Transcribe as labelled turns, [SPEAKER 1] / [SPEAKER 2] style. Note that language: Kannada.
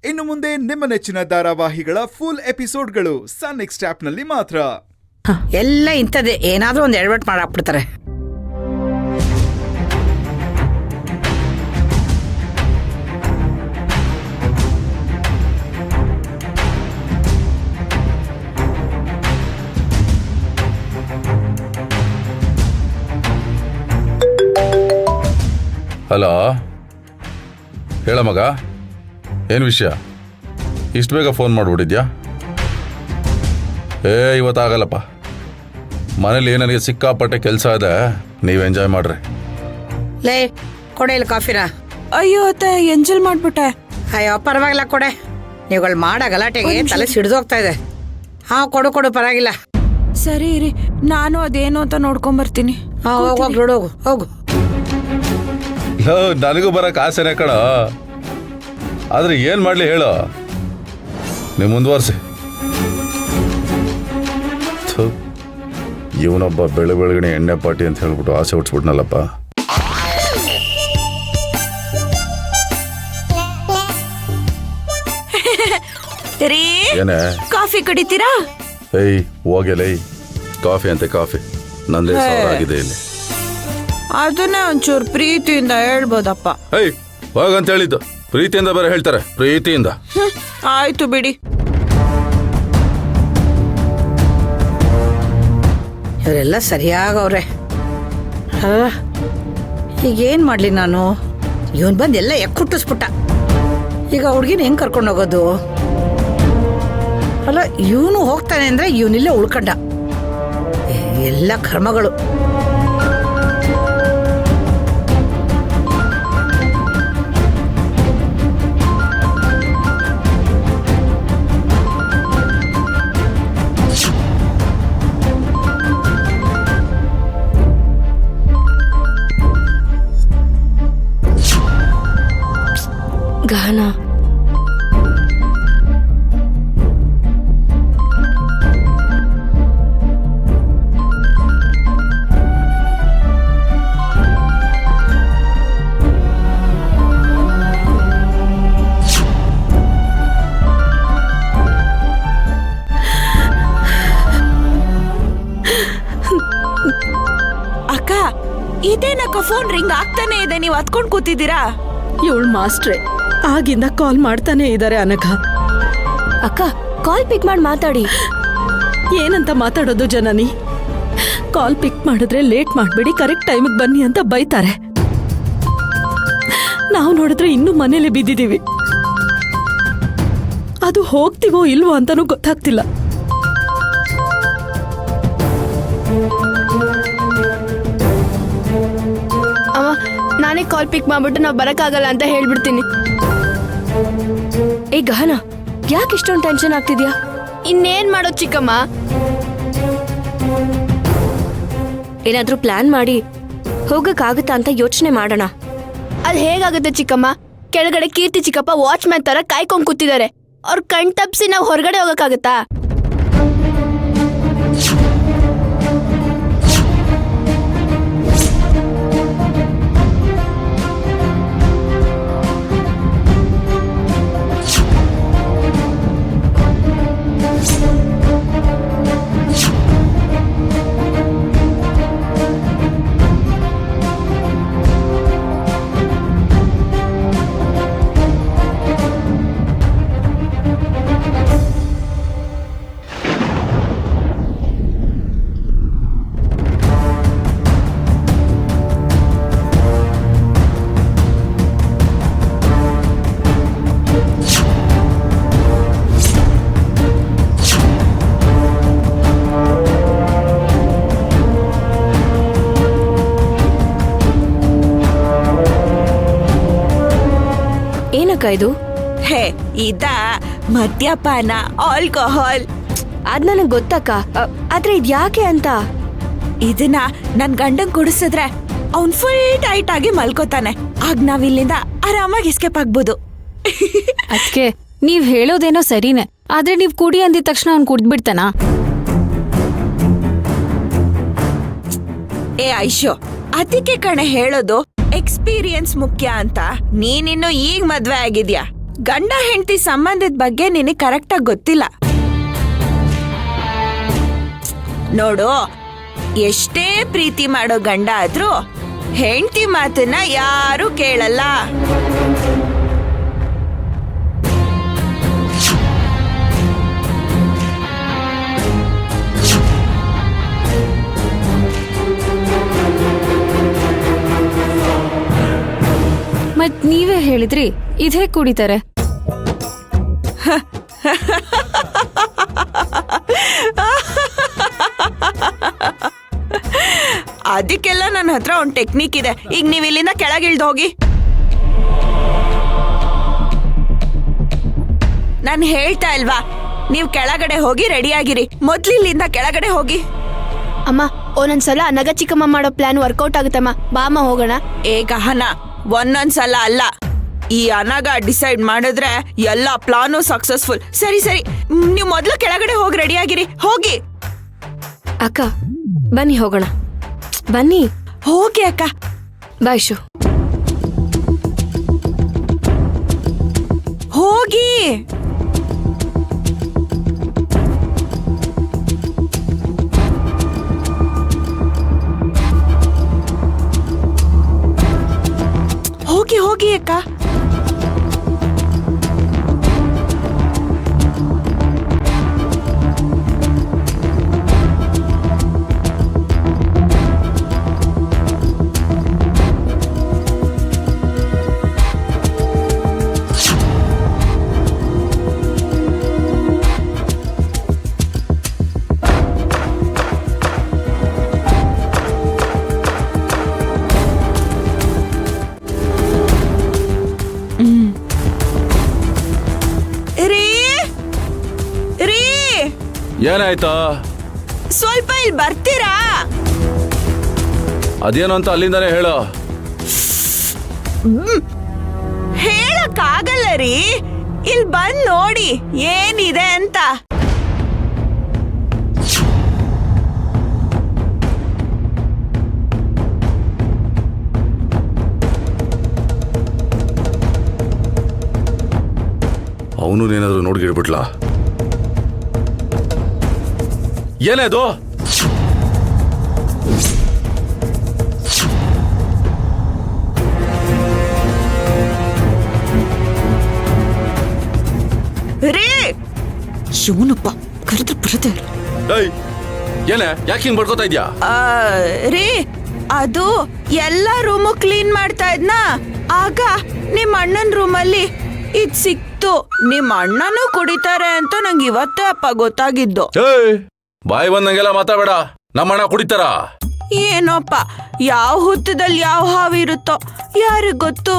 [SPEAKER 1] ಇನ್ನು ಮುಂದೆ ನಿಮ್ಮ ನೆಚ್ಚಿನ ಧಾರಾವಾಹಿಗಳ ಫುಲ್ ಎಪಿಸೋಡ್ಗಳು ಸನ್ ನೆಕ್ಸ್ಟ್ ಆಪ್ನಲ್ಲಿ ಮಾತ್ರ.
[SPEAKER 2] ಎಲ್ಲ ಇಂಥದ್ದೇ, ಏನಾದ್ರೂ ಒಂದು ಎಡವಟ್ ಮಾಡಾಕ್ಬಿಡ್ತಾರೆ.
[SPEAKER 3] ಹಲೋ, ಹೇಳ ಮಗ, ಏನು ವಿಷಯ? ಇಷ್ಟು ಬೇಗ ಫೋನ್ ಮಾಡಿಬಿಟ್ಟಿದ್ಯಾ? ಇವತ್ತಾಗಲ್ಲಪ್ಪ, ಮನೇಲಿ ನನಗೆ ಸಿಕ್ಕಾಪಟ್ಟೆ ಕೆಲಸ ಇದೆ, ನೀವು ಎಂಜಾಯ್ ಮಾಡ್ರಿ.
[SPEAKER 2] ಲೇ ಕೊಡೆ ಇಲ್ಲ ಕಾಫಿನ.
[SPEAKER 4] ಅಯ್ಯೋ ಅತ್ತೆ, ಎಂಜಲ್ ಮಾಡ್ಬಿಟ್ಟೆ.
[SPEAKER 2] ಅಯ್ಯೋ ಪರವಾಗಿಲ್ಲ ಕೊಡೆ, ನೀವುಗಳು ಮಾಡೋ ಗಲಾಟೆಗೆ ತಲೆ ಸಿಡ್ದೋಗ್ತಾ ಇದೆ. ಹಾ ಕೊಡು ಕೊಡು, ಪರವಾಗಿಲ್ಲ.
[SPEAKER 4] ಸರಿ ಇರಿ, ನಾನು ಅದೇನು ಅಂತ ನೋಡ್ಕೊಂಬರ್ತೀನಿ.
[SPEAKER 2] ಹಾ ಹೋಗು ಹೋಗು ಹೋಗು.
[SPEAKER 3] ನನಗೂ ಬರೋಕೆ ಆಸೆನೇ ಕಣ, ಆದರೆ ಏನು ಮಾಡಲಿ ಹೇಳು, ನೀವು ಮುಂದುವರ್ಸಿ. ಇವನೊಬ್ಬ ಬೆಳಗ್ಗೆ ಎಣ್ಣೆ ಪಾಟಿ ಅಂತ ಹೇಳ್ಬಿಟ್ಟು ಆಸೆ ಹುಡ್ಸ್ಬಿಟ್ನಲ್ಲಪ್ಪ. ಏನೇ
[SPEAKER 4] ಕಾಫಿ ಕುಡಿತೀರಾ?
[SPEAKER 3] ಹೋಗ್ಯಲೈ, ಕಾಫಿ ಅಂತೆ ಕಾಫಿ, ನಂದೇ ಆಗಿದೆ ಇಲ್ಲಿ.
[SPEAKER 4] ಅದನ್ನೇ ಒಂಚೂರು ಪ್ರೀತಿಯಿಂದ ಹೇಳ್ಬೋದಪ್ಪ.
[SPEAKER 3] ಹೋಗಂತ ಹೇಳಿದ್ದು, ಪ್ರೀತಿಯಿಂದ ಬೇರೆ ಹೇಳ್ತಾರೆ, ಪ್ರೀತಿಯಿಂದ.
[SPEAKER 4] ಆಯ್ತು ಬಿಡಿ.
[SPEAKER 2] ಇವರೆಲ್ಲ ಸರಿಯಾಗವ್ರೆ. ಈಗೇನು ಮಾಡಲಿ ನಾನು? ಇವನು ಬಂದು ಎಲ್ಲ ಎಕ್ಕುಟ್ಟಿಸ್ಬಿಟ್ಟ. ಈಗ ಹುಡುಗಿನ ಹೆಂಗೆ ಕರ್ಕೊಂಡು ಹೋಗೋದು? ಅಲ್ಲ, ಇವನು ಹೋಗ್ತಾನೆ ಅಂದರೆ ಇವನಿಲ್ಲೇ ಉಳ್ಕೊಂಡ. ಎಲ್ಲ ಕರ್ಮಗಳು.
[SPEAKER 5] ಗಹನ,
[SPEAKER 4] ಅಕ್ಕ ಇದೇನಕ್ಕ ಫೋನ್ ರಿಂಗ್ ಆಗ್ತಾನೆ ಇದೆ, ನೀವು ಹತ್ಕೊಂಡು ಕೂತಿದ್ದೀರಾ?
[SPEAKER 6] ಇವಳು ಮಾಸ್ಟ್ರೆ ಆಗಿಂದ ಕಾಲ್ ಮಾಡ್ತಾನೆ ಇದ್ದಾರೆ. ಅನಘ
[SPEAKER 5] ಅಕ್ಕ ಕಾಲ್ ಪಿಕ್ ಮಾಡಿ ಮಾತಾಡಿ.
[SPEAKER 6] ಏನಂತ ಮಾತಾಡೋದು ಜನನಿ? ಕಾಲ್ ಪಿಕ್ ಮಾಡಿದ್ರೆ ಲೇಟ್ ಮಾಡಬೇಡಿ, ಕರೆಕ್ಟ್ ಟೈಮಿಗೆ ಬನ್ನಿ ಅಂತ ಬೈತಾರೆ. ನಾವು ನೋಡಿದ್ರೆ ಇನ್ನೂ ಮನೇಲಿ ಬಿದ್ದಿದ್ದೀವಿ. ಅದು ಹೋಗ್ತೀವೋ ಇಲ್ವೋ ಅಂತಾನೂ ಗೊತ್ತಾಗ್ತಿಲ್ಲ.
[SPEAKER 5] ಅವ ನಾನೇ ಕಾಲ್ ಪಿಕ್ ಮಾಡ್ಬಿಟ್ಟು ನಾವು ಬರಕ್ಕಾಗಲ್ಲ ಅಂತ ಹೇಳ್ಬಿಡ್ತೀನಿ. ಗಹನ, ಯಾಕೆ ಇಷ್ಟೊಂದು ಟೆನ್ಷನ್ ಆಗ್ತಿದ್ಯಾ? ಇನ್ನೇನ್ ಮಾಡೋದು ಚಿಕ್ಕಮ್ಮ, ಏನಾದ್ರೂ ಪ್ಲಾನ್ ಮಾಡಿ ಹೋಗಕ್ಕಾಗುತ್ತಾ ಅಂತ ಯೋಚನೆ ಮಾಡೋಣ. ಅದ್ ಹೇಗಾಗುತ್ತೆ ಚಿಕ್ಕಮ್ಮ? ಕೆಳಗಡೆ ಕೀರ್ತಿ ಚಿಕ್ಕಪ್ಪ ವಾಚ್ಮ್ಯಾನ್ ತರ ಕಾಯ್ಕೊಂಡ್ ಕೂತಿದ್ದಾರೆ. ಅವ್ರ ಕಣ್ ತಪ್ಸಿ ನಾವು ಹೊರಗಡೆ ಹೋಗಕ್ಕಾಗತ್ತಾ? ಇದು
[SPEAKER 4] ಹೇ ಇದ ಮದ್ಯಪಾನ, ಆಲ್ಕೋಹಾಲ್.
[SPEAKER 5] ಅದ್ ನನಗ್ ಗೊತ್ತಕ್ಕ, ಆದ್ರೆ ಇದ್ ಯಾಕೆ ಅಂತ.
[SPEAKER 4] ಇದನ್ನ ನನ್ ಗಂಡಂಗ್ ಕುಡಿಸಿದ್ರೆ ಅವ್ನ್ ಫುಲ್ ಟೈಟ್ ಆಗಿ ಮಲ್ಕೋತಾನೆ. ಆಗ ನಾವ್ ಇಲ್ಲಿಂದ ಆರಾಮಾಗಿ ಎಸ್ಕೇಪ್ ಆಗ್ಬೋದು.
[SPEAKER 7] ಅದಕ್ಕೆ ನೀವ್ ಹೇಳೋದೇನೋ ಸರಿನೇ, ಆದ್ರೆ ನೀವ್ ಕುಡಿ ಅಂದಿದ ತಕ್ಷಣ ಅವ್ನ್ ಕುಡ್ದ್ಬಿಡ್ತಾನ?
[SPEAKER 4] ಏ ಐಶೋ, ಅದಕ್ಕೆ ಕಣೆ ಹೇಳೋದು ಎಕ್ಸ್ಪೀರಿಯನ್ಸ್ ಮುಖ್ಯ ಅಂತ. ನೀನಿನ್ನು ಈಗ ಮದ್ವೆ ಆಗಿದ್ಯಾ, ಗಂಡ ಹೆಂಡತಿ ಸಂಬಂಧದ ಬಗ್ಗೆ ನಿನಗೆ ಕರೆಕ್ಟಾಗಿ ಗೊತ್ತಿಲ್ಲ. ನೋಡು, ಎಷ್ಟೇ ಪ್ರೀತಿ ಮಾಡೋ ಗಂಡ ಆದ್ರೂ ಹೆಂಡತಿ ಮಾತನ್ನ ಯಾರು ಕೇಳಲ್ಲ.
[SPEAKER 7] ಮತ್ ನೀವೇ ಹೇಳಿದ್ರಿ ಇದೇ ಕುಡಿತಾರೆ.
[SPEAKER 4] ಅದಕ್ಕೆಲ್ಲ ನನ್ನ ಹತ್ರ ಒಂದು ಟೆಕ್ನಿಕ್ ಇದೆ. ಈಗ ನೀವು ಇಲ್ಲಿಂದ ಕೆಳಗಿಳ್ದು ಹೋಗಿ. ನಾನು ಹೇಳ್ತಾ ಇಲ್ವಾ, ನೀವು ಕೆಳಗಡೆ ಹೋಗಿ ರೆಡಿಯಾಗಿರಿ. ಮೊದ್ಲು ಇಲ್ಲಿಂದ ಕೆಳಗಡೆ ಹೋಗಿ.
[SPEAKER 5] ಅಮ್ಮ, ಒಂದೊಂದ್ಸಲ ಅನಗ ಚಿಕ್ಕಮ್ಮ ಮಾಡೋ ಪ್ಲಾನ್ ವರ್ಕೌಟ್ ಆಗುತ್ತಮ್ಮ. ಬಾಮ ಹೋಗೋಣ.
[SPEAKER 4] ಏ ಗಹನ, ಒಂದೊಂದ್ಸಲ ಅಲ್ಲ, ಈ ಅನಗ ಡಿಸೈಡ್ ಮಾಡಿದ್ರೆ ಎಲ್ಲ ಪ್ಲಾನು ಸಕ್ಸಸ್ಫುಲ್. ಸರಿ ಸರಿ, ನೀವು ಮೊದ್ಲು ಕೆಳಗಡೆ ಹೋಗಿ ರೆಡಿಯಾಗಿರಿ. ಹೋಗಿ
[SPEAKER 5] ಅಕ್ಕ, ಬನ್ನಿ ಹೋಗೋಣ. ಬನ್ನಿ.
[SPEAKER 4] ಹೋಗಿ ಅಕ್ಕ.
[SPEAKER 5] ಬಾಯ್ ಶು.
[SPEAKER 4] ಹೋಗಿ. ಹೋಗಿ ಹೋಗಿ ಅಕ್ಕ.
[SPEAKER 3] ಏನಾಯ್ತಾ?
[SPEAKER 4] ಸ್ವಲ್ಪ ಇಲ್ಲಿ ಬರ್ತೀರಾ?
[SPEAKER 3] ಅದೇನು ಅಂತ ಅಲ್ಲಿಂದಾನೇ ಹೇಳು.
[SPEAKER 4] ಹೇಳಕ್ಕಾಗಲ್ಲ ರೀ, ಇಲ್ಲಿ ಬಂದ್ ನೋಡಿ ಏನಿದೆ ಅಂತ.
[SPEAKER 3] ಅವನು ಏನಾದ್ರು ನೋಡ್ಗಿಡ್ಬಿಟ್ಲ? ಏನೇದು?
[SPEAKER 4] ರೇ ಶಿವನಪ್ಪ ಕರೆದ್ರೆ ಬರುತ್ತೆ.
[SPEAKER 3] ಏನೇ ಯಾಕೆ ಹಿಂಗ್ ಬಡ್ಕೋತಾ ಇದ್ಯಾ?
[SPEAKER 4] ರೇ, ಅದು ಎಲ್ಲ ರೂಮು ಕ್ಲೀನ್ ಮಾಡ್ತಾ ಇದ್ನ, ಆಗ ನಿಮ್ ಅಣ್ಣನ್ ರೂಮಲ್ಲಿ ಇದ್ ಸಿಕ್ತು. ನಿಮ್ ಅಣ್ಣನೂ ಕುಡಿತಾರೆ ಅಂತ ನಂಗೆ ಇವತ್ತೇ ಅಪ್ಪ ಗೊತ್ತಾಗಿದ್ದು.
[SPEAKER 3] ಬಾಯಿ ಬಂದಂಗೆಲ್ಲ ಮಾತಾಡಬೇಡ. ನಮ್ಮಣ್ಣ ಕುಡಿತಾರ?
[SPEAKER 4] ಏನೋಪ್ಪ, ಯಾವ ಹುತ್ತದಲ್ಲಿ ಯಾವ ಹಾವಿರುತ್ತೋ ಯಾರಿಗ್ ಗೊತ್ತು.